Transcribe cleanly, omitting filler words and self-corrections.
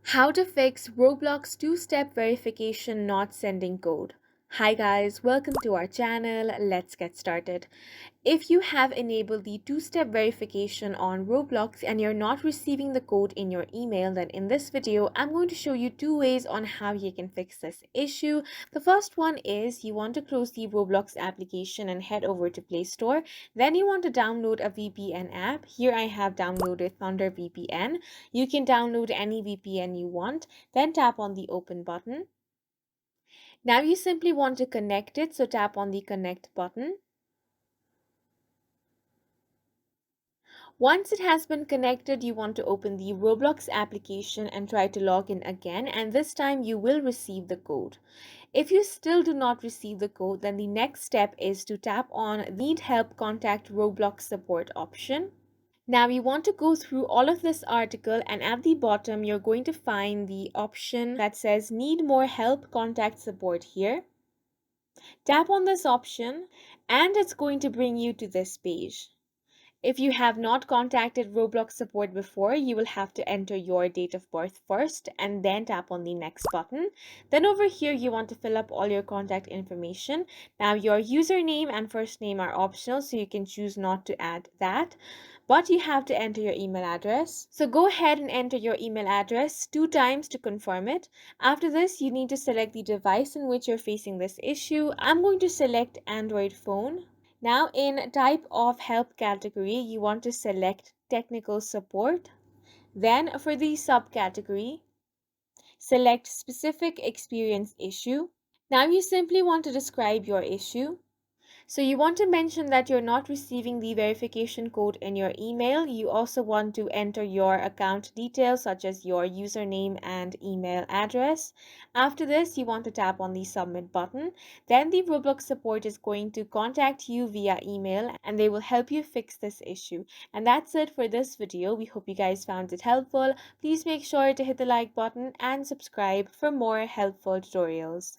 How to fix Roblox two-step verification not sending code. Hi guys, welcome to our channel. Let's get started. If you have enabled the two-step verification on Roblox and you're not receiving the code in your email, then in this video, I'm going to show you two ways on how you can fix this issue. The first one is you want to close the Roblox application and head over to Play Store. Then you want to download a VPN app. Here I have downloaded Thunder VPN. You can download any VPN you want. Then tap on the open button. Now you simply want to connect it, so tap on the connect button. Once it has been connected, you want to open the Roblox application and try to log in again, and this time you will receive the code. If you still do not receive the code, then the next step is to tap on Need Help Contact Roblox Support option. Now you want to go through all of this article, and at the bottom you're going to find the option that says Need More Help Contact Support here. Tap on this option and it's going to bring you to this page. If you have not contacted Roblox support before, you will have to enter your date of birth first and then tap on the next button. Then over here, you want to fill up all your contact information. Now your username and first name are optional, so you can choose not to add that. But you have to enter your email address. So go ahead and enter your email address 2 times to confirm it. After this, you need to select the device in which you're facing this issue. I'm going to select Android phone. Now in type of help category, you want to select technical support. Then for the subcategory, select specific experience issue. Now you simply want to describe your issue. So you want to mention that you're not receiving the verification code in your email. You also want to enter your account details such as your username and email address. After this, you want to tap on the submit button. Then the Roblox support is going to contact you via email and they will help you fix this issue. And that's it for this video. We hope you guys found it helpful. Please make sure to hit the like button and subscribe for more helpful tutorials.